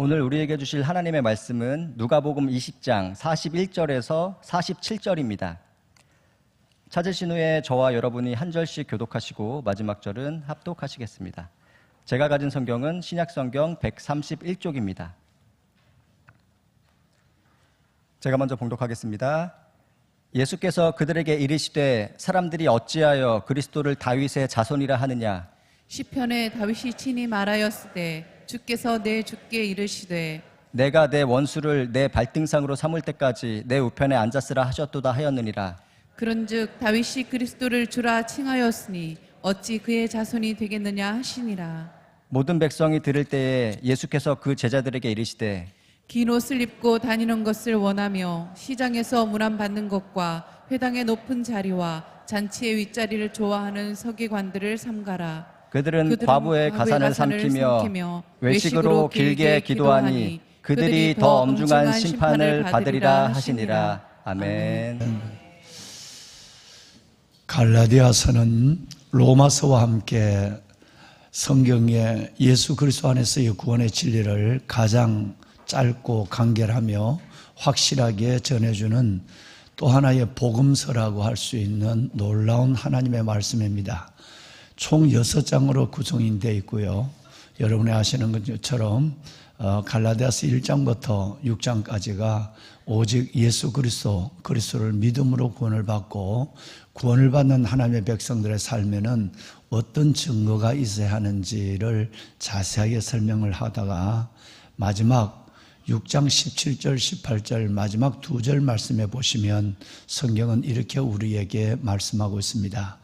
오늘 우리에게 주실 하나님의 말씀은 누가복음 20장 41절에서 47절입니다. 찾으신 후에 저와 여러분이 한 절씩 교독하시고 마지막 절은 합독하시겠습니다. 제가 가진 성경은 신약성경 131쪽입니다. 제가 먼저 봉독하겠습니다. 예수께서 그들에게 이르시되 사람들이 어찌하여 그리스도를 다윗의 자손이라 하느냐. 시편에 다윗이 친히 말하였으되 주께서 내 주께 이르시되 내가 내 원수를 내 발등상으로 삼을 때까지 내 우편에 앉았으라 하셨도다 하였느니라. 그런즉 다윗이 그리스도를 주라 칭하였으니 어찌 그의 자손이 되겠느냐 하시니라. 모든 백성이 들을 때에 예수께서 그 제자들에게 이르시되 긴 옷을 입고 다니는 것을 원하며 시장에서 문안받는 것과 회당의 높은 자리와 잔치의 윗자리를 좋아하는 서기관들을 삼가라. 그들은 과부의 가산을 삼키며 외식으로 길게 기도하니 그들이 더 엄중한 심판을 받으리라 하시니라. 아멘. 갈라디아서는 로마서와 함께 성경의 예수 그리스도 안에서의 구원의 진리를 가장 짧고 간결하며 확실하게 전해주는 또 하나의 복음서라고 할 수 있는 놀라운 하나님의 말씀입니다. 총 6장으로 구성이 되어 있고요. 여러분이 아시는 것처럼 갈라디아서 1장부터 6장까지가 오직 예수 그리스도를 믿음으로 구원을 받고 구원을 받는 하나님의 백성들의 삶에는 어떤 증거가 있어야 하는지를 자세하게 설명을 하다가 마지막 6장 17절 18절 마지막 2절 말씀에 보시면 성경은 이렇게 우리에게 말씀하고 있습니다.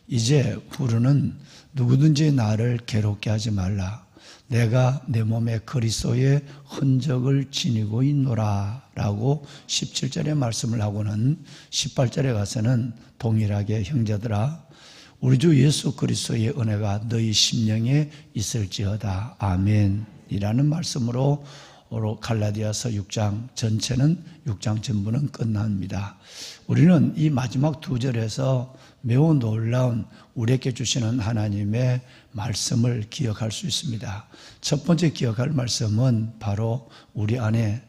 이제 후로는 누구든지 나를 괴롭게 하지 말라. 내가 내 몸에 그리스도의 흔적을 지니고 있노라 라고 17절에 말씀을 하고는 18절에 가서는 동일하게 형제들아 우리 주 예수 그리스도의 은혜가 너희 심령에 있을지어다. 아멘 이라는 말씀으로 갈라디아서 6장 전체는 6장 전부는 끝납니다. 우리는 이 마지막 2절에서 매우 놀라운 우리에게 주시는 하나님의 말씀을 기억할 수 있습니다. 첫 번째 기억할 말씀은 바로 우리 안에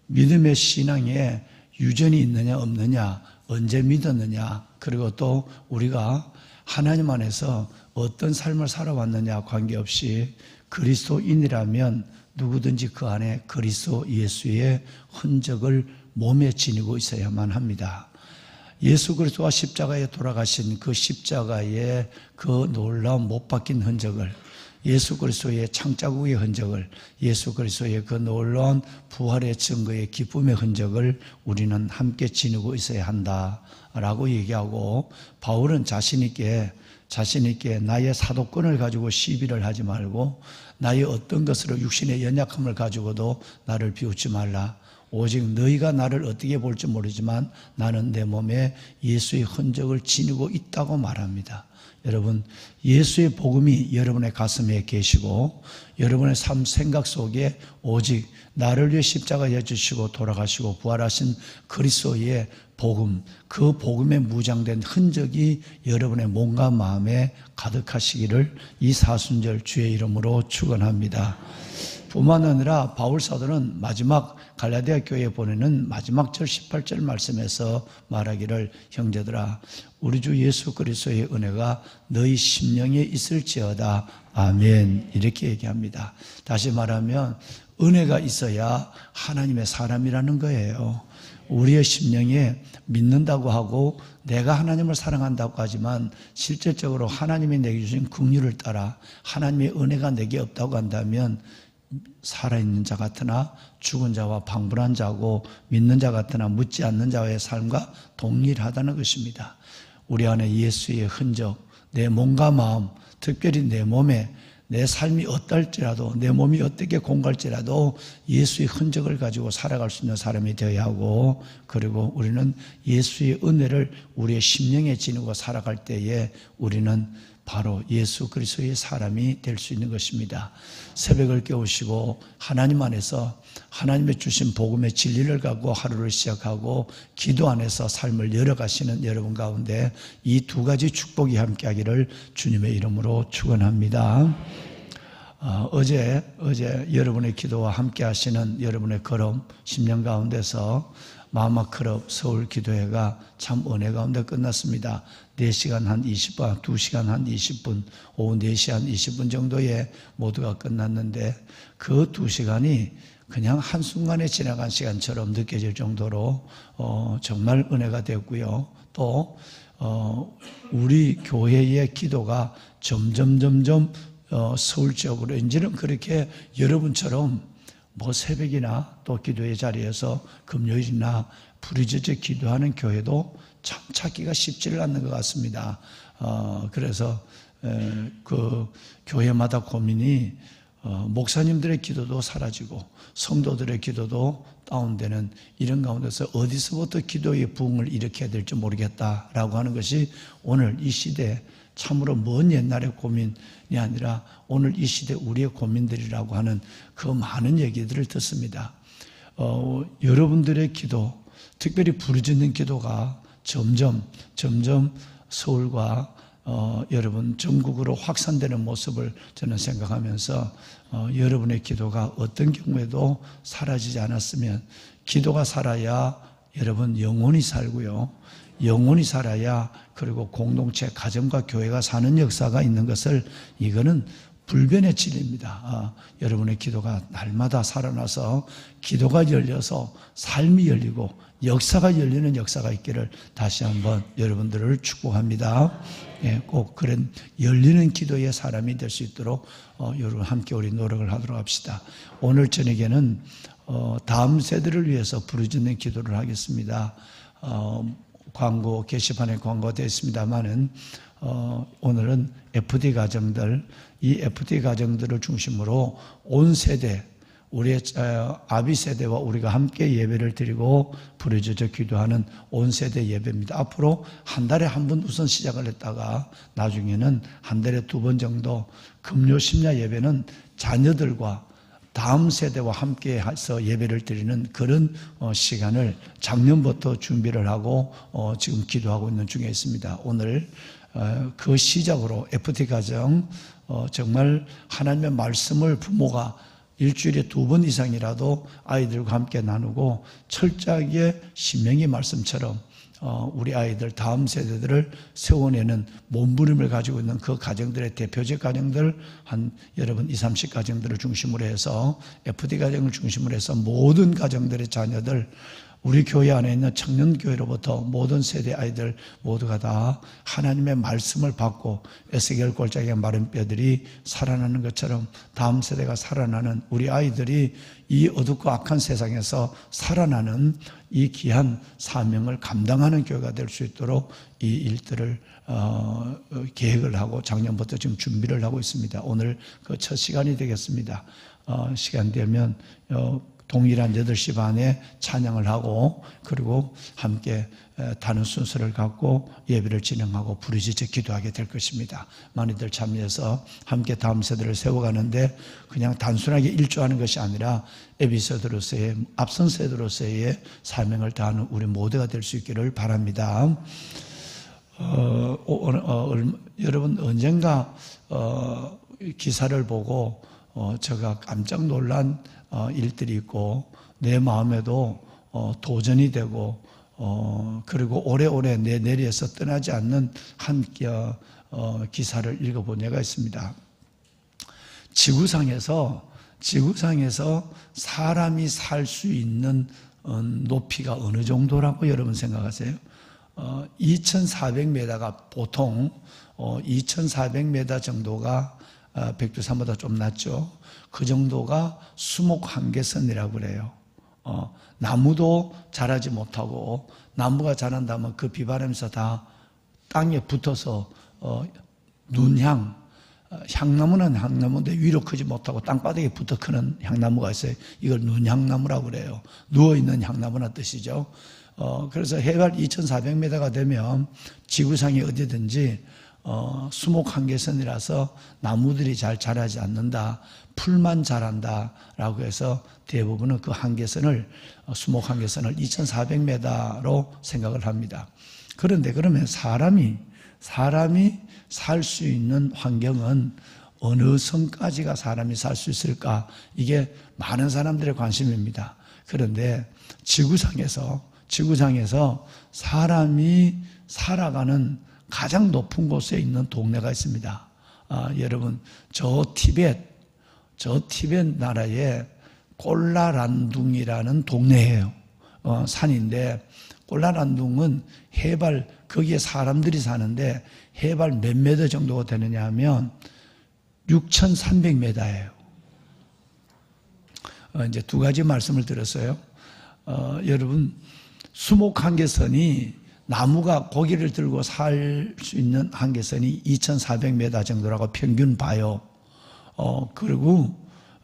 믿음의 신앙에 유전이 있느냐 없느냐, 언제 믿었느냐, 그리고 또 우리가 하나님 안에서 어떤 삶을 살아왔느냐 관계없이 그리스도인이라면 누구든지 그 안에 그리스도 예수의 흔적을 몸에 지니고 있어야만 합니다. 예수 그리스도가 십자가에 돌아가신 그 십자가의 그 놀라운 못 박힌 흔적을, 예수 그리스도의 창자국의 흔적을, 예수 그리스도의 그 놀라운 부활의 증거의 기쁨의 흔적을 우리는 함께 지니고 있어야 한다라고 얘기하고, 바울은 자신 있게 나의 사도권을 가지고 시비를 하지 말고 나의 어떤 것으로 육신의 연약함을 가지고도 나를 비웃지 말라. 오직 너희가 나를 어떻게 볼지 모르지만 나는 내 몸에 예수의 흔적을 지니고 있다고 말합니다. 여러분, 예수의 복음이 여러분의 가슴에 계시고 여러분의 삶 생각 속에 오직 나를 위해 십자가에 주시고 돌아가시고 부활하신 그리스도의 복음, 그 복음에 무장된 흔적이 여러분의 몸과 마음에 가득하시기를 이 사순절 주의 이름으로 축원합니다. 뿐만 아니라 바울 사도는 마지막 갈라디아 교회에 보내는 마지막 절 18절 말씀에서 말하기를 형제들아 우리 주 예수 그리스도의 은혜가 너희 심령에 있을지어다. 아멘. 이렇게 얘기합니다. 다시 말하면 은혜가 있어야 하나님의 사람이라는 거예요. 우리의 심령에 믿는다고 하고 내가 하나님을 사랑한다고 하지만 실질적으로 하나님이 내게 주신 긍휼을 따라 하나님의 은혜가 내게 없다고 한다면 살아있는 자 같으나 죽은 자와 방불한 자고 믿는 자 같으나 묻지 않는 자의 삶과 동일하다는 것입니다. 우리 안에 예수의 흔적, 내 몸과 마음, 특별히 내 몸에 내 삶이 어떨지라도 내 몸이 어떻게 공갈지라도 예수의 흔적을 가지고 살아갈 수 있는 사람이 되어야 하고, 그리고 우리는 예수의 은혜를 우리의 심령에 지니고 살아갈 때에 우리는 바로 예수 그리스도의 사람이 될 수 있는 것입니다. 새벽을 깨우시고 하나님 안에서 하나님의 주신 복음의 진리를 갖고 하루를 시작하고 기도 안에서 삶을 열어가시는 여러분 가운데 이 두 가지 축복이 함께하기를 주님의 이름으로 축원합니다. 어제 여러분의 기도와 함께 하시는 여러분의 걸음 10년 가운데서 마마클럽 서울 기도회가 참 은혜 가운데 끝났습니다. 4시간 한 20분, 2시간 한 20분, 오후 4시 한 20분 정도에 모두가 끝났는데 그 2시간이 그냥 한순간에 지나간 시간처럼 느껴질 정도로 정말 은혜가 되었고요. 또 우리 교회의 기도가 점점 서울 지역으로 이제는 그렇게 여러분처럼 뭐 새벽이나 또 기도의 자리에서 금요일이나 부르짖어 기도하는 교회도 참 찾기가 쉽지를 않는 것 같습니다. 그래서 그 교회마다 고민이 목사님들의 기도도 사라지고 성도들의 기도도 다운되는 이런 가운데서 어디서부터 기도의 부흥을 일으켜야 될지 모르겠다라고 하는 것이 오늘 이 시대 참으로 먼 옛날의 고민이 아니라 오늘 이 시대 우리의 고민들이라고 하는 그 많은 얘기들을 듣습니다. 여러분들의 기도, 특별히 부르짖는 기도가 점점 서울과 여러분 전국으로 확산되는 모습을 저는 생각하면서 여러분의 기도가 어떤 경우에도 사라지지 않았으면, 기도가 살아야 여러분 영혼이 살고요, 영혼이 살아야 그리고 공동체, 가정과 교회가 사는 역사가 있는 것을, 이거는 불변의 진리입니다. 여러분의 기도가 날마다 살아나서 기도가 열려서 삶이 열리고 역사가 열리는 역사가 있기를 다시 한번 여러분들을 축복합니다. 꼭 그런 열리는 기도의 사람이 될 수 있도록 여러분 함께 우리 노력을 하도록 합시다. 오늘 저녁에는 다음 세대를 위해서 부르짖는 기도를 하겠습니다. 광고, 게시판에 광고가 되어 있습니다만은 오늘은 FD 가정들, 이 FD 가정들을 중심으로 온 세대, 우리의 아비 세대와 우리가 함께 예배를 드리고 부르짖어 기도하는 온 세대 예배입니다. 앞으로 한 달에 한 번 우선 시작을 했다가 나중에는 한 달에 2번 정도, 금요 심야 예배는 자녀들과 다음 세대와 함께 해서 예배를 드리는 그런 시간을 작년부터 준비를 하고 지금 기도하고 있는 중에 있습니다. 오늘 그 시작으로 FT 가정, 정말 하나님의 말씀을 부모가 일주일에 2번 이상이라도 아이들과 함께 나누고 철저하게 신명기 말씀처럼 우리 아이들, 다음 세대들을 세워내는 몸부림을 가지고 있는 그 가정들의 대표적 가정들, 한 여러분 20, 30 가정들을 중심으로 해서 FD 가정을 중심으로 해서 모든 가정들의 자녀들, 우리 교회 안에 있는 청년교회로부터 모든 세대 아이들 모두가 다 하나님의 말씀을 받고 에스겔 골짜기의 마른 뼈들이 살아나는 것처럼 다음 세대가 살아나는, 우리 아이들이 이 어둡고 악한 세상에서 살아나는 이 귀한 사명을 감당하는 교회가 될 수 있도록 이 일들을 계획을 하고 작년부터 지금 준비를 하고 있습니다. 오늘 그 첫 시간이 되겠습니다. 시간 되면 동일한 8시 반에 찬양을 하고 그리고 함께 다른 순서를 갖고 예배를 진행하고 부르짖어 기도하게 될 것입니다. 많이들 참여해서 함께 다음 세대를 세워가는데 그냥 단순하게 일조하는 것이 아니라 에피소드로서의, 앞선 세대로서의 사명을 다하는 우리 모두가 될 수 있기를 바랍니다. 여러분 언젠가 기사를 보고 제가 깜짝 놀란 일들이 있고 내 마음에도 도전이 되고 그리고 오래오래 내 내리에서 떠나지 않는 한 기사를 읽어본 예가 있습니다. 지구상에서 사람이 살 수 있는 높이가 어느 정도라고 여러분 생각하세요? 2,400m가 보통 2,400m 정도가 백두산보다 좀 낮죠. 그 정도가 수목 한계선이라고 그래요. 나무도 자라지 못하고, 나무가 자란다면 그 비바람에서 다 땅에 붙어서 향나무는 향나무인데 위로 크지 못하고 땅바닥에 붙어 크는 향나무가 있어요. 이걸 눈향나무라고 그래요. 누워있는 향나무란 뜻이죠. 그래서 해발 2,400m가 되면 지구상에 어디든지 수목 한계선이라서 나무들이 잘 자라지 않는다, 풀만 자란다라고 해서 대부분은 그 한계선을, 수목 한계선을 2,400m로 생각을 합니다. 그런데 그러면 사람이 살 수 있는 환경은 어느 성까지가 사람이 살 수 있을까? 이게 많은 사람들의 관심입니다. 그런데 지구상에서 사람이 살아가는 가장 높은 곳에 있는 동네가 있습니다. 여러분, 저 티벳 나라에 꼴라란둥이라는 동네예요. 산인데, 꼴라란둥은 해발, 거기에 사람들이 사는데 해발 몇 미터 정도가 되느냐 하면 6,300m예요. 이제 두 가지 말씀을 들었어요. 여러분, 수목 한계선이 나무가 고기를 들고 살 수 있는 한계선이 2,400m 정도라고 평균 봐요. 그리고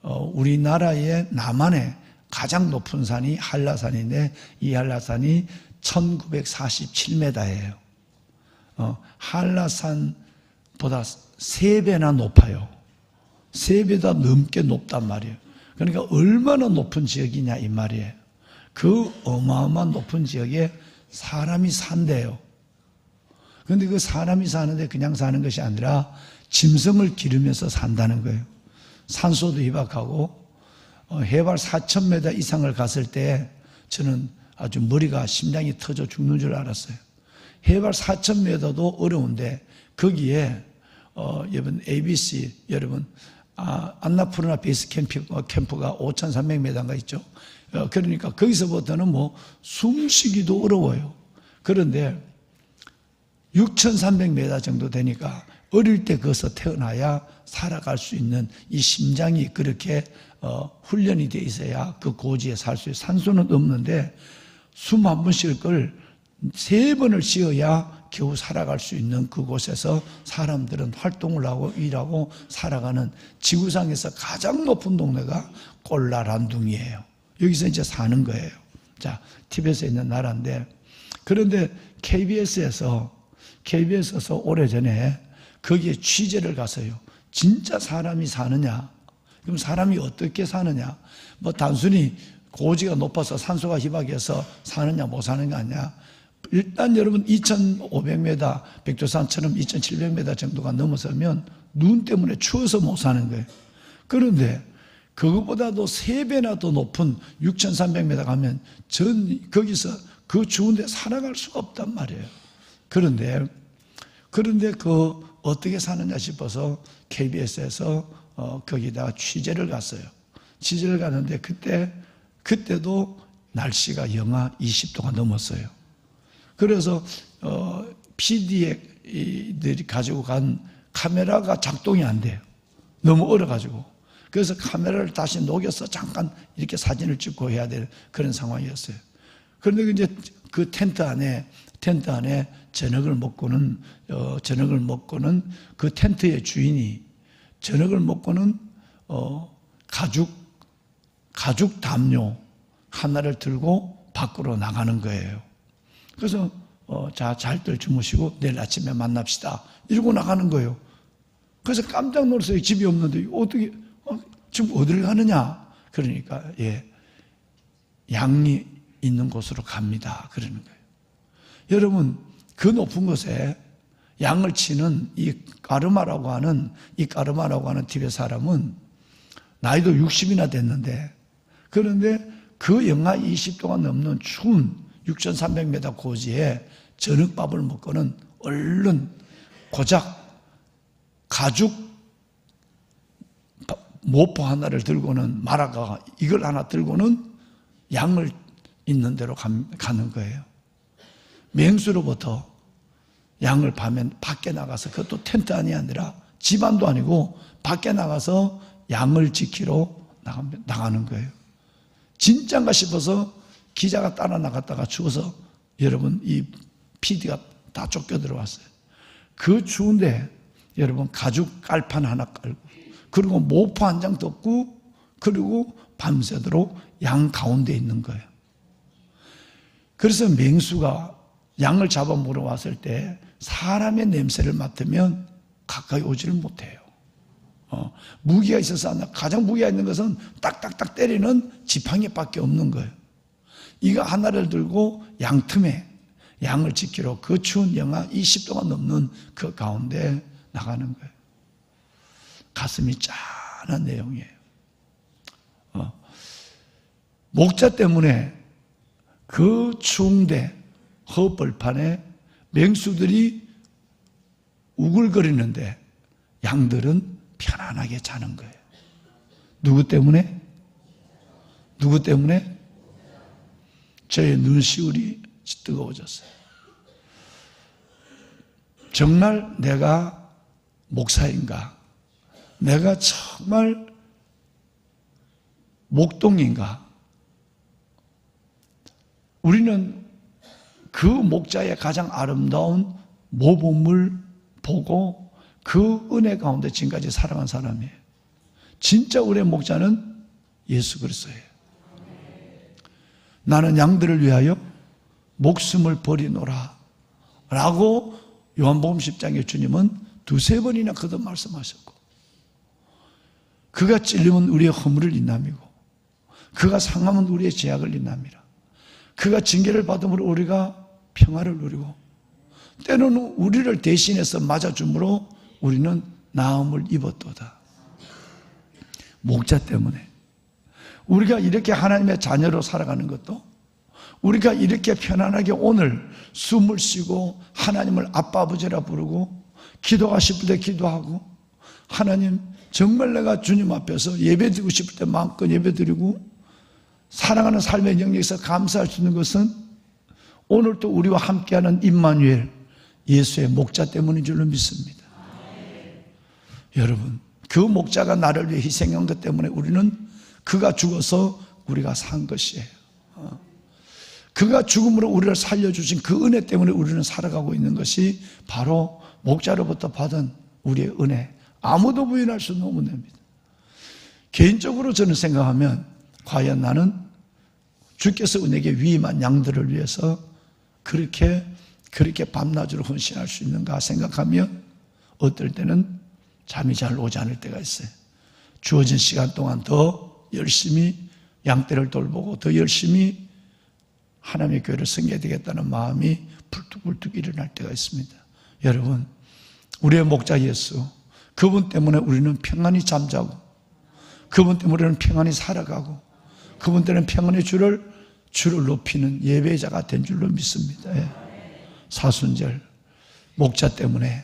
우리나라의 남한의 가장 높은 산이 한라산인데 이 한라산이 1947m예요. 한라산보다 3배나 높아요. 3배다 넘게 높단 말이에요. 그러니까 얼마나 높은 지역이냐 이 말이에요. 그 어마어마한 높은 지역에 사람이 산대요. 그런데 그 사람이 사는데 그냥 사는 것이 아니라 짐승을 기르면서 산다는 거예요. 산소도 희박하고 해발 4,000m 이상을 갔을 때 저는 아주 머리가 심장이 터져 죽는 줄 알았어요. 해발 4,000m도 어려운데 거기에 여러분 ABC 여러분 안나푸르나 베이스 캠프가 5,300m인가 있죠. 그러니까 거기서부터는 뭐 숨쉬기도 어려워요. 그런데 6,300m 정도 되니까 어릴 때 거기서 태어나야 살아갈 수 있는 이 심장이 그렇게 훈련이 돼 있어야 그 고지에 살 수 있어요. 산소는 없는데 숨 한 번 쉴 걸 3번을 쉬어야 겨우 살아갈 수 있는 그곳에서 사람들은 활동을 하고 일하고 살아가는 지구상에서 가장 높은 동네가 꼴라란둥이에요. 여기서 이제 사는 거예요. 자, 티벳에 있는 나라인데 그런데 KBS에서 오래전에 거기에 취재를 갔어요. 진짜 사람이 사느냐? 그럼 사람이 어떻게 사느냐? 뭐 단순히 고지가 높아서 산소가 희박해서 사느냐 못 사는 게 아니야. 일단 여러분 2,500m 백두산처럼 2,700m 정도가 넘어서면 눈 때문에 추워서 못 사는 거예요. 그런데 그것보다도 3배나 더 높은 6,300m 가면 거기서 그 추운데 살아갈 수가 없단 말이에요. 그런데 어떻게 사느냐 싶어서 KBS에서 거기다가 취재를 갔어요. 취재를 갔는데 그때도 날씨가 영하 20도가 넘었어요. 그래서 PD들이 가지고 간 카메라가 작동이 안 돼요. 너무 얼어가지고. 그래서 카메라를 다시 녹여서 잠깐 이렇게 사진을 찍고 해야 될 그런 상황이었어요. 그런데 이제 그 텐트 안에 저녁을 먹고는 그 텐트의 주인이 저녁을 먹고는 가죽 담요 하나를 들고 밖으로 나가는 거예요. 그래서 자, 잘들 주무시고 내일 아침에 만납시다 이러고 나가는 거예요. 그래서 깜짝 놀랐어요. 집이 없는데 어떻게 지금 어디를 가느냐? 그러니까 양이 있는 곳으로 갑니다. 그러는 거예요. 여러분 그 높은 곳에 양을 치는 이 까르마라고 하는 티벳 사람은 나이도 60이나 됐는데 그런데 그 영하 20도가 넘는 추운 6,300m 고지에 저녁밥을 먹고는 얼른 고작 가죽 모포 하나를 들고는 마라가 이걸 하나 들고는 양을 있는 대로 가는 거예요. 맹수로부터 양을 파면 밖에 나가서 그것도 텐트 안이 아니라 집안도 아니고 밖에 나가서 양을 지키러 나가는 거예요. 진짠가 싶어서 기자가 따라 나갔다가 추워서 여러분 이 PD가 다 쫓겨 들어왔어요. 그 추운데 여러분 가죽 깔판 하나 깔고 그리고 모포 한 장 덮고 그리고 밤새도록 양 가운데 있는 거예요. 그래서 맹수가 양을 잡아 물어왔을 때 사람의 냄새를 맡으면 가까이 오지를 못해요. 무기가 있어서 가장 무기가 있는 것은 딱딱딱 때리는 지팡이밖에 없는 거예요. 이거 하나를 들고 양 틈에 양을 지키러 그 추운 영하 20도가 넘는 그 가운데 나가는 거예요. 가슴이 짠한 내용이에요. 목자 때문에 그 추운데 헛벌판에 맹수들이 우글거리는데 양들은 편안하게 자는 거예요. 누구 때문에? 누구 때문에? 저의 눈시울이 뜨거워졌어요. 정말 내가 목사인가? 내가 정말 목동인가? 우리는 그 목자의 가장 아름다운 모범을 보고 그 은혜 가운데 지금까지 살아간 사람이에요. 진짜 우리의 목자는 예수 그리스도예요. 나는 양들을 위하여 목숨을 버리노라 라고 요한복음 10장에 주님은 두세 번이나 거듭 말씀하셨고, 그가 찔리면 우리의 허물을 인남이고, 그가 상하면 우리의 죄악을 인남이라. 그가 징계를 받음으로 우리가 평화를 누리고, 때로는 우리를 대신해서 맞아줌으로 우리는 나음을 입었도다. 목자 때문에 우리가 이렇게 하나님의 자녀로 살아가는 것도, 우리가 이렇게 편안하게 오늘 숨을 쉬고 하나님을 아빠 아버지라 부르고 기도가 싶을 때 기도하고, 하나님 정말 내가 주님 앞에서 예배드리고 싶을 때 마음껏 예배드리고 사랑하는 삶의 영역에서 감사할 수 있는 것은 오늘 또 우리와 함께하는 임마누엘 예수의 목자 때문인 줄로 믿습니다. 여러분, 그 목자가 나를 위해 희생한 것 때문에 우리는, 그가 죽어서 우리가 산 것이에요. 그가 죽음으로 우리를 살려주신 그 은혜 때문에 우리는 살아가고 있는 것이 바로 목자로부터 받은 우리의 은혜. 아무도 부인할 수 없는 은혜입니다. 개인적으로 저는 생각하면, 과연 나는 주께서 은혜에 위임한 양들을 위해서 그렇게 밤낮으로 헌신할 수 있는가 생각하면, 어떨 때는 잠이 잘 오지 않을 때가 있어요. 주어진 시간 동안 더 열심히 양떼를 돌보고 더 열심히 하나님의 교회를 섬겨야 되겠다는 마음이 불뚝불뚝 일어날 때가 있습니다. 여러분, 우리의 목자 예수, 그분 때문에 우리는 평안히 잠자고, 그분 때문에 우리는 평안히 살아가고, 그분 때문에 평안의 주를 높이는 예배자가 된 줄로 믿습니다. 예. 사순절, 목자 때문에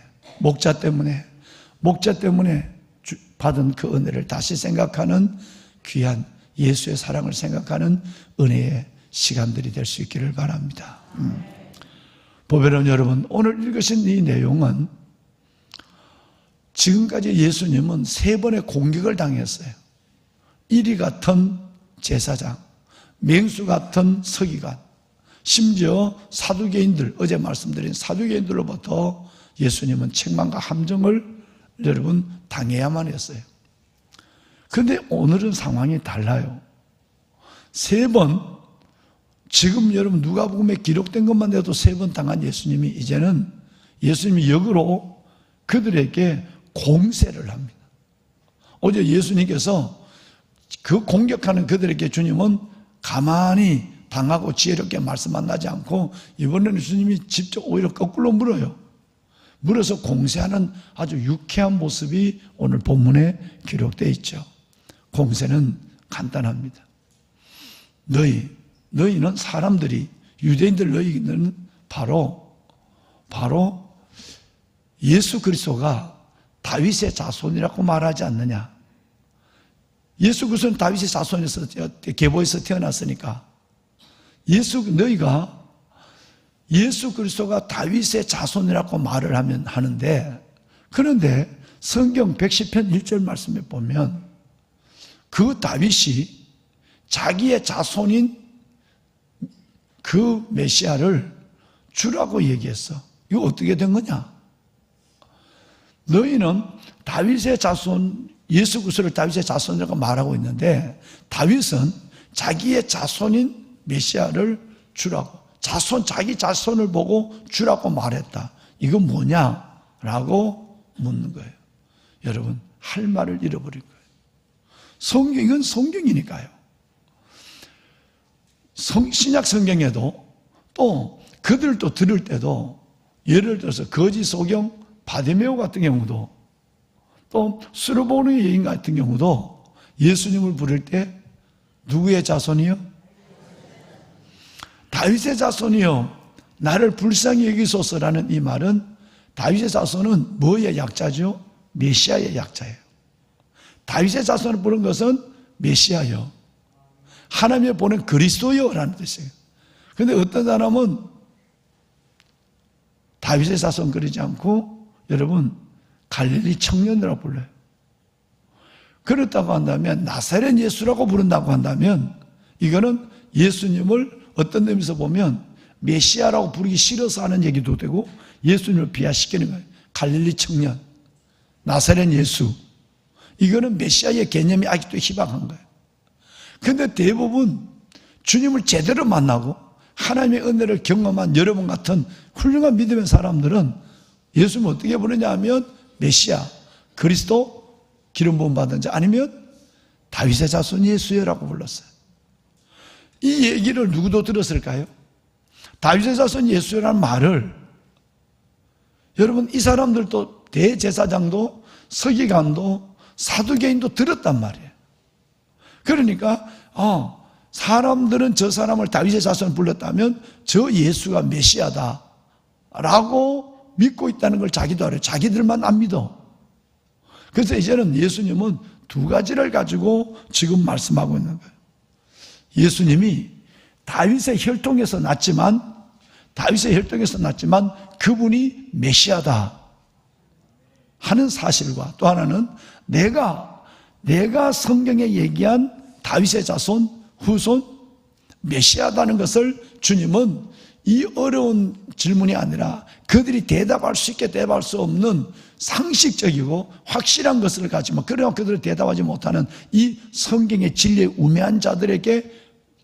받은 그 은혜를 다시 생각하는 귀한 예수의 사랑을 생각하는 은혜의 시간들이 될 수 있기를 바랍니다. 보배로운 여러분, 오늘 읽으신 이 내용은 지금까지 예수님은 3번의 공격을 당했어요. 이리 같은 제사장, 맹수 같은 서기관, 심지어 사두개인들, 어제 말씀드린 사두개인들로부터 예수님은 책망과 함정을 여러분 당해야만 했어요. 그런데 오늘은 상황이 달라요. 3번, 지금 여러분 누가복음에 기록된 것만 해도 3번 당한 예수님이 이제는 예수님이 역으로 그들에게 공세를 합니다. 어제 예수님께서 그 공격하는 그들에게 주님은 가만히 당하고 지혜롭게 말씀 안 하지 않고, 이번에는 주님이 직접 오히려 거꾸로 물어요. 물어서 공세하는 아주 유쾌한 모습이 오늘 본문에 기록되어 있죠. 공세는 간단합니다. 너희는 사람들이, 유대인들 너희는 바로 예수 그리스도가 다윗의 자손이라고 말하지 않느냐. 예수 그리스도는 다윗의 자손에서 계보에서 태어났으니까 너희가 예수 그리스도가 다윗의 자손이라고 말을 하는데, 그런데 성경 110편 1절 말씀에 보면 그 다윗이 자기의 자손인 그 메시아를 주라고 얘기했어. 이거 어떻게 된 거냐? 너희는 다윗의 자손, 예수 그리스도를 다윗의 자손이라고 말하고 있는데, 다윗은 자기의 자손인 메시아를 주라고, 자기 자손을 보고 주라고 말했다. 이건 뭐냐라고 묻는 거예요. 여러분, 할 말을 잃어버린 거예요. 성경은 성경이니까요. 신약 성경에도 또 그들도 들을 때도, 예를 들어서 거짓 소경 바디메오 같은 경우도 또 수르보니 여인 같은 경우도 예수님을 부를 때 누구의 자손이요? 다윗의 자손이요 나를 불쌍히 여기소서라는 이 말은 다윗의 자손은 뭐의 약자죠? 메시아의 약자예요. 다윗의 자손을 부른 것은 메시아요, 하나님의 보낸 그리스도요라는 뜻이에요. 그런데 어떤 사람은 다윗의 자손 그러지 않고 여러분 갈릴리 청년이라고 불러요. 그렇다고 한다면 나사렛 예수라고 부른다고 한다면 이거는 예수님을 어떤 의미에서 보면 메시아라고 부르기 싫어서 하는 얘기도 되고 예수님을 비하시키는 거예요. 갈릴리 청년, 나사렛 예수, 이거는 메시아의 개념이 아직도 희박한 거예요. 그런데 대부분 주님을 제대로 만나고 하나님의 은혜를 경험한 여러분 같은 훌륭한 믿음의 사람들은 예수님을 어떻게 부르냐 하면 메시아, 그리스도, 기름 부음 받은 자, 아니면 다윗의 자손 예수여라고 불렀어요. 이 얘기를 누구도 들었을까요? 다윗의 자손 예수라는 말을 여러분 이 사람들도 대제사장도 서기관도 사두개인도 들었단 말이에요. 그러니까 사람들은 저 사람을 다윗의 자손을 불렀다면 저 예수가 메시아다 라고 믿고 있다는 걸 자기도 알아요. 자기들만 안 믿어. 그래서 이제는 예수님은 두 가지를 가지고 지금 말씀하고 있는 거예요. 예수님이 다윗의 혈통에서 났지만 그분이 메시아다 하는 사실과 또 하나는 내가 성경에 얘기한 다윗의 자손, 후손, 메시아다는 것을 주님은 이 어려운 질문이 아니라 그들이 대답할 수 있게 대답할 수 없는 상식적이고 확실한 것을 가지고 그러나 그들을 대답하지 못하는 이 성경의 진리에 우매한 자들에게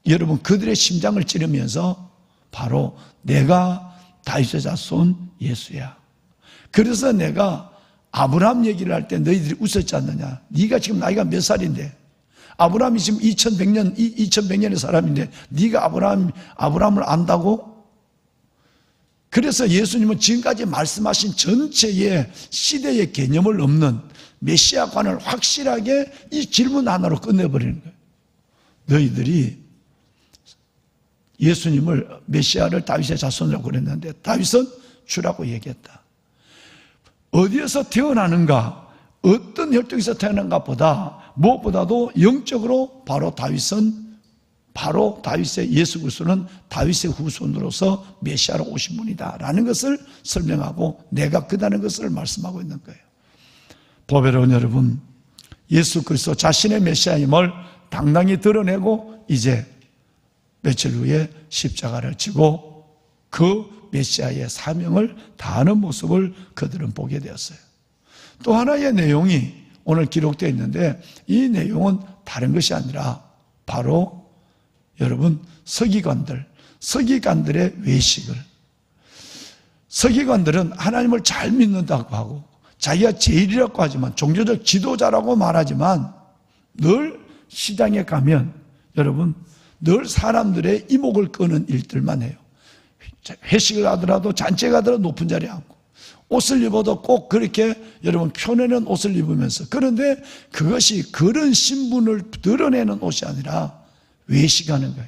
여러분 그들의 심장을 찌르면서 바로 내가 다윗의 자손 예수야. 그래서 내가 아브라함 얘기를 할 때 너희들이 웃었지 않느냐. 네가 지금 나이가 몇 살인데 아브라함이 지금 2100년의 사람인데 네가 아브라함을 안다고? 그래서 예수님은 지금까지 말씀하신 전체의 시대의 개념을 넘는 메시아관을 확실하게 이 질문 하나로 끝내버리는 거예요. 너희들이 예수님을 메시아를 다윗의 자손이라고 그랬는데 다윗은 주라고 얘기했다. 어디에서 태어나는가, 어떤 혈통에서 태어난가 보다 무엇보다도 영적으로 바로 다윗의 예수 그리스도는 다윗의 후손으로서 메시아로 오신 분이다 라는 것을 설명하고 내가 그다는 것을 말씀하고 있는 거예요. 보배로운 여러분, 예수 그리스도 자신의 메시아임을 당당히 드러내고 이제 며칠 후에 십자가를 지고 그 메시아의 사명을 다하는 모습을 그들은 보게 되었어요. 또 하나의 내용이 오늘 기록되어 있는데 이 내용은 다른 것이 아니라 바로 여러분 서기관들의 외식을, 서기관들은 하나님을 잘 믿는다고 하고 자기가 제일이라고 하지만 종교적 지도자라고 말하지만 늘 시장에 가면 여러분 늘 사람들의 이목을 끄는 일들만 해요. 회식을 하더라도 잔치에 가더라도 높은 자리에 앉고 옷을 입어도 꼭 그렇게 여러분 표내는 옷을 입으면서, 그런데 그것이 그런 신분을 드러내는 옷이 아니라 외식하는 거예요.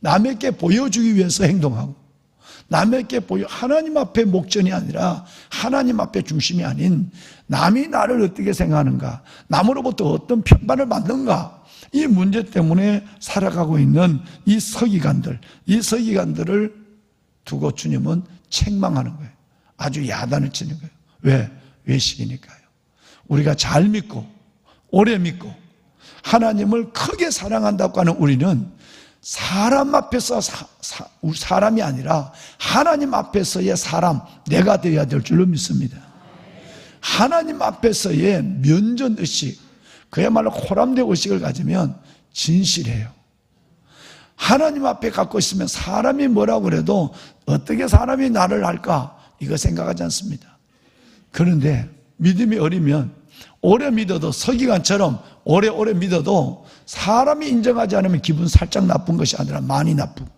남에게 보여주기 위해서 행동하고 남에게 하나님 앞에 목전이 아니라 하나님 앞에 중심이 아닌 남이 나를 어떻게 생각하는가, 남으로부터 어떤 평판을 받는가, 이 문제 때문에 살아가고 있는 이 서기관들을 두고 주님은 책망하는 거예요. 아주 야단을 치는 거예요. 왜? 외식이니까요. 우리가 잘 믿고 오래 믿고 하나님을 크게 사랑한다고 하는 우리는 사람 앞에서 사람이 아니라 하나님 앞에서의 사람, 내가 되어야 될 줄로 믿습니다. 하나님 앞에서의 면전의식, 그야말로 호람대 의식을 가지면 진실해요. 하나님 앞에 갖고 있으면 사람이 뭐라고 그래도 어떻게 사람이 나를 알까 이거 생각하지 않습니다. 그런데 믿음이 어리면 오래 믿어도, 서기관처럼 오래 믿어도 사람이 인정하지 않으면 기분 살짝 나쁜 것이 아니라 많이 나쁘고,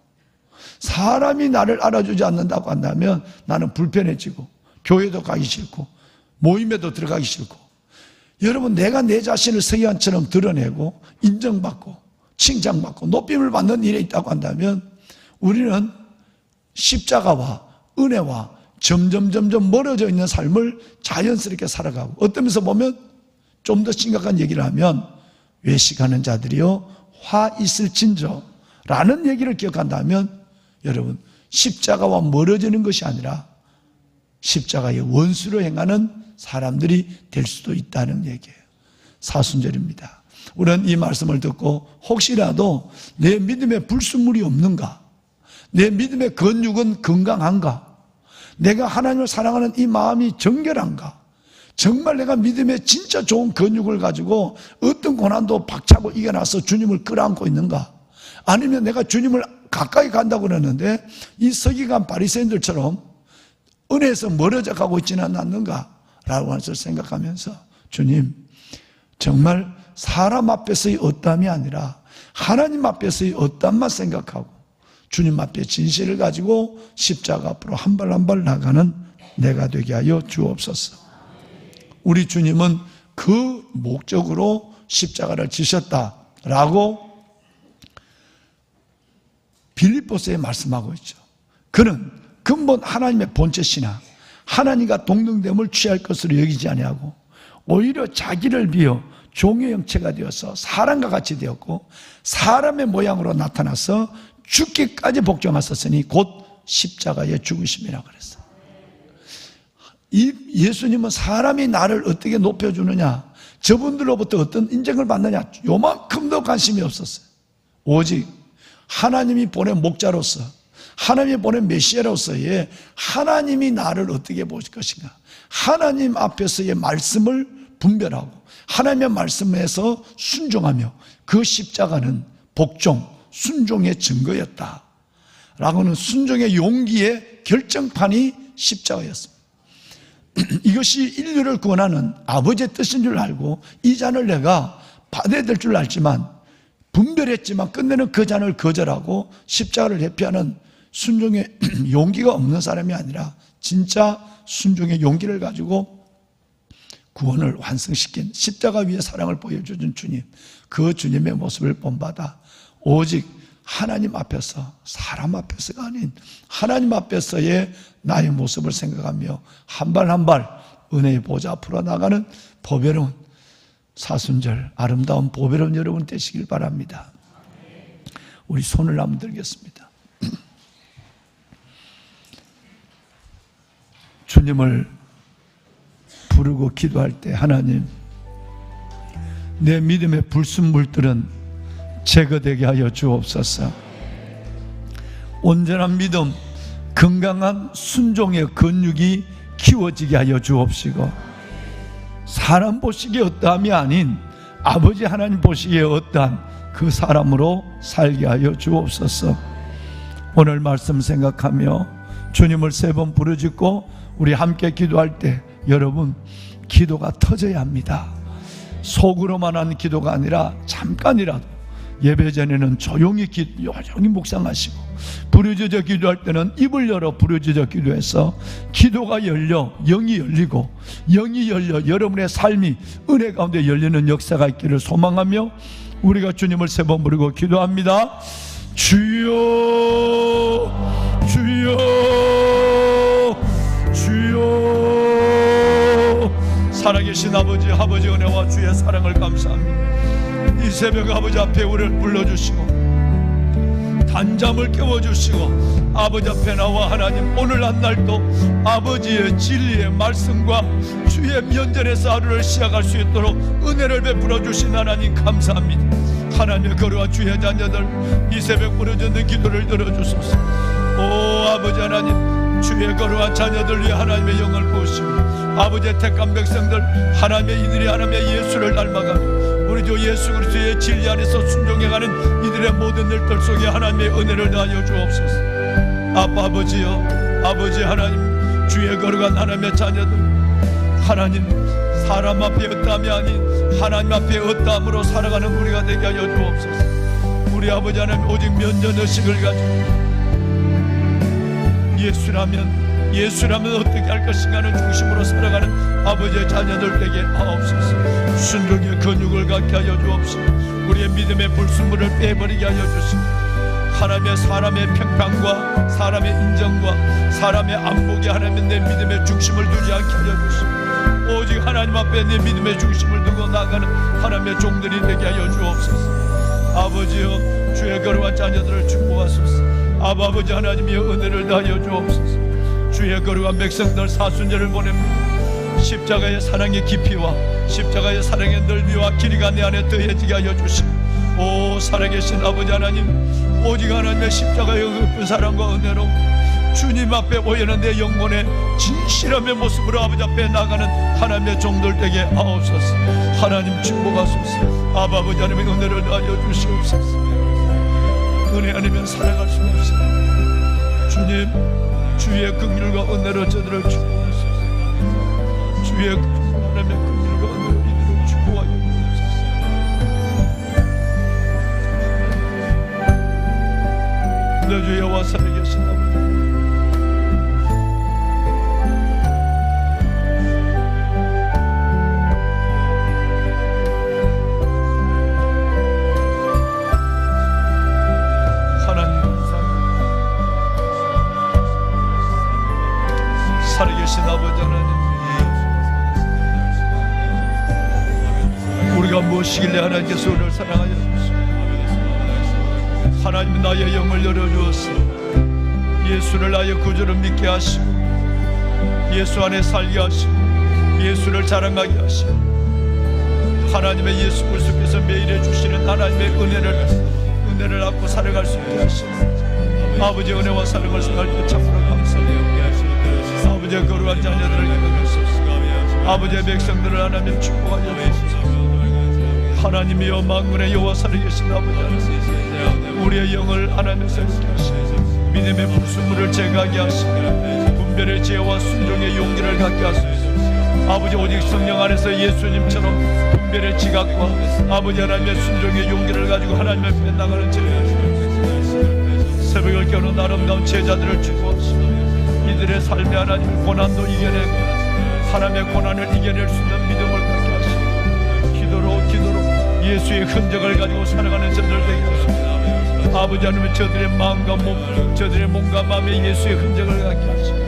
사람이 나를 알아주지 않는다고 한다면 나는 불편해지고 교회도 가기 싫고 모임에도 들어가기 싫고 여러분, 내가 내 자신을 서기관처럼 드러내고 인정받고 칭찬받고 높임을 받는 일에 있다고 한다면 우리는 십자가와 은혜와 점점 멀어져 있는 삶을 자연스럽게 살아가고, 어떤 면에서 보면 좀 더 심각한 얘기를 하면 외식하는 자들이요 화 있을진저 라는 얘기를 기억한다면, 여러분, 십자가와 멀어지는 것이 아니라 십자가의 원수로 행하는 사람들이 될 수도 있다는 얘기예요. 사순절입니다. 우리는 이 말씀을 듣고 혹시라도 내 믿음에 불순물이 없는가, 내 믿음의 근육은 건강한가, 내가 하나님을 사랑하는 이 마음이 정결한가, 정말 내가 믿음의 진짜 좋은 근육을 가지고 어떤 고난도 박차고 이겨나서 주님을 끌어안고 있는가, 아니면 내가 주님을 가까이 간다고 그러는데 이 서기관 바리새인들처럼 은혜에서 멀어져 가고 있지는 않는가 라고 해서 생각하면서, 주님, 정말 사람 앞에서의 어담이 아니라 하나님 앞에서의 어담만 생각하고 주님 앞에 진실을 가지고 십자가 앞으로 한 발 한 발 나가는 내가 되게 하여 주옵소서. 우리 주님은 그 목적으로 십자가를 지셨다라고 빌립보서에 말씀하고 있죠. 그는 근본 하나님의 본체 신앙, 하나님과 동등됨을 취할 것으로 여기지 아니하고 오히려 자기를 비어 종의 형체가 되어서 사람과 같이 되었고 사람의 모양으로 나타나서 죽기까지 복종하셨으니 곧 십자가의 죽으심이라고 그랬어요. 이 예수님은 사람이 나를 어떻게 높여주느냐, 저분들로부터 어떤 인정을 받느냐, 요만큼도 관심이 없었어요. 오직 하나님이 보낸 목자로서, 하나님이 보낸 메시아로서의 하나님이 나를 어떻게 보실 것인가, 하나님 앞에서의 말씀을 분별하고 하나님의 말씀에서 순종하며, 그 십자가는 복종, 순종의 증거였다 라고는 순종의 용기의 결정판이 십자가였습니다. 이것이 인류를 구원하는 아버지의 뜻인 줄 알고 이 잔을 내가 받아야 될 줄 알지만 분별했지만 끝내는 그 잔을 거절하고 십자가를 회피하는 순종의 용기가 없는 사람이 아니라 진짜 순종의 용기를 가지고 구원을 완성시킨 십자가 위에 사랑을 보여주는 주님, 그 주님의 모습을 본받아 오직 하나님 앞에서, 사람 앞에서가 아닌 하나님 앞에서의 나의 모습을 생각하며 한 발 한 발 은혜의 보좌 앞으로 나가는 보배로운 사순절, 아름다운 보배로운 여러분 되시길 바랍니다. 우리 손을 한번 들겠습니다. 주님을 부르고 기도할 때, 하나님, 내 믿음의 불순물들은 제거되게 하여 주옵소서. 온전한 믿음, 건강한 순종의 근육이 키워지게 하여 주옵시고, 사람 보시기에 어떠함이 아닌 아버지 하나님 보시기에 어떠한 그 사람으로 살게 하여 주옵소서. 오늘 말씀 생각하며 주님을 3번 부르짖고 우리 함께 기도할 때, 여러분, 기도가 터져야 합니다. 속으로만 하는 기도가 아니라 잠깐이라도 예배 전에는 조용히 묵상하시고, 부르짖어 기도할 때는 입을 열어 부르짖어 기도해서 기도가 열려 영이 열리고, 영이 열려 여러분의 삶이 은혜 가운데 열리는 역사가 있기를 소망하며 우리가 주님을 3번 부르고 기도합니다. 주여, 주여, 주여. 살아계신 아버지 은혜와 주의 사랑을 감사합니다. 이 새벽 아버지 앞에 우리를 불러주시고 단잠을 깨워주시고 아버지 앞에 나와 하나님, 오늘 한 날도 아버지의 진리의 말씀과 주의 면전에서 하루를 시작할 수 있도록 은혜를 베풀어 주신 하나님 감사합니다. 하나님의 거룩한 주의 자녀들, 이 새벽 부르짖는 기도를 들어주소서. 오 아버지 하나님, 주의 거룩한 자녀들 위해 하나님의 영을 부으시고 아버지의 택한 백성들, 하나님의 이들이 하나님의 예수를 닮아가며 우리 주 예수 그리스도의 진리 안에서 순종해가는 이들의 모든 일들 속에 하나님의 은혜를 다하여 주옵소서. 아버지여, 아버지 하나님, 주의 거룩한 하나님의 자녀들, 하나님, 사람 앞에 어떠함이 아닌 하나님 앞에 어떠함으로 살아가는 우리가 되게 하여 주옵소서. 우리 아버지 하나님, 오직 면전의식을 가지고 예수라면 어떻게 할 것인가는 중심으로 살아가는 아버지의 자녀들 되게 하옵소서. 순종의 근육을 갖게 하여 주옵소서. 우리의 믿음의 불순물을 빼버리게 하여 주시고 하나님의 사람의 평판과 사람의 인정과 사람의 안목이 하나님의 내 믿음의 중심을 두지 않게 하여 주시고 오직 하나님 앞에 내 믿음의 중심을 두고 나가는 하나님의 종들이 되게 하여 주옵소서. 아버지여 주의 거룩한 자녀들을 축복하소서. 아버지 하나님이여 은혜를 다하여 주옵소서. 주의 거룩한 백성들 사순절을 보냅니다. 십자가의 사랑의 깊이와 십자가의 사랑의 넓이와 길이가 내 안에 더해지게 하여 주시고 오 살아계신 아버지 하나님 오직 하나님의 십자가의 깊은 사랑과 은혜로 주님 앞에 보이는 내 영혼의 진실함의 모습으로 아버지 앞에 나가는 하나님의 종들 되게 하옵소서. 하나님 축복하소서. 아버지 하나님의 은혜를 다하여 주시옵소서. 은혜 아니면 살아갈 수가 없습니다. 주님 주의 긍휼과 은혜로 저들을 축복하소서. 주의 하나님의 긍휼과 은혜로 이들을 축복하여 주옵소서. 내 주 여호와 살아계신 아버지 살아계신 아버지 하나님 우리가 무엇이길래 하나님께서 우리를 사랑하여 주시고 하나님 나의 영을 열어주었어 예수를 나의 구주로 믿게 하시고 예수 안에 살게 하시고 예수를 자랑하게 하시고 하나님의 예수 그리스도께서 매일 주시는 하나님의 은혜를 안고 살아갈 수 있게 하시고 아버지의 은혜와 사랑을 생각할 때 참으로 감사합니다. 아버지의 거룩한 자녀들을 기억하소서. 아버지의 백성들을 하나님 축복하여 주소서. 하나님이여 만군의 여호와 살아계신 아버지 하나님 우리의 영을 하나님 새롭게 하시고 믿음의 불순물을 제거하게 하시고 분별의 지혜와 순종의 용기를 갖게 하소서. 아버지 오직 성령 안에서 예수님처럼 분별의 지각과 아버지 하나님의 순종의 용기를 가지고 하나님 앞에 나가는 제자 새벽을 깨우는 아름다운 제자들을 축복하시고 이들의 삶의 하나님의 고난도 이겨내고 하나님의 고난을 이겨낼 수 있는 믿음을 갖게 하시고 기도로 예수의 흔적을 가지고 살아가는 저들 되게 하시고 아버지 하나님의 저들의 마음과 몸 저들의 몸과 마음에 예수의 흔적을 갖게 하시고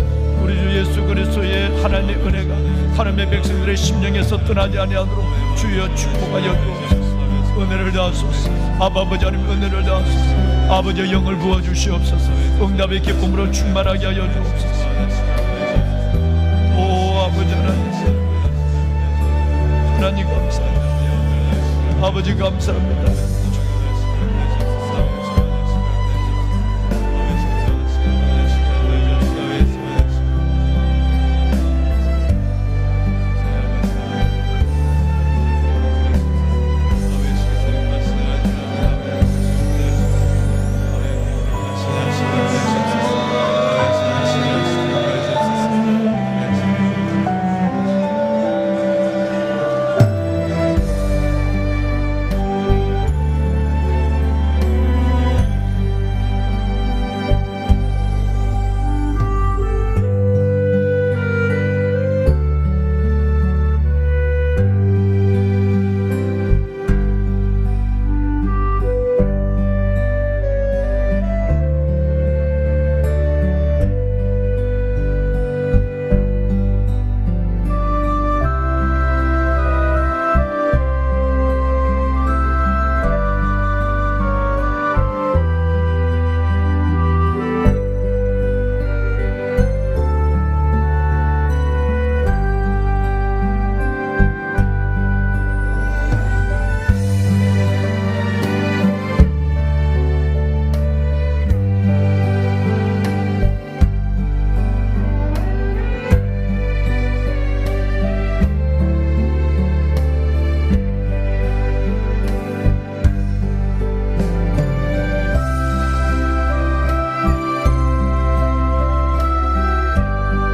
우리 주 예수 그리스도의 하나님의 은혜가 하나님의 백성들의 심령에서 떠나지 아니하도록 주여 축복하여 주옵소서. 은혜를 다하소서. 아버지 하나님 은혜를 다하소서. 아버지의 영을 부어주시옵소서. 응답의 기쁨으로 충만하게 하여 주옵소서. 오 아버지 하나님 감사합니다. 아버지 감사합니다.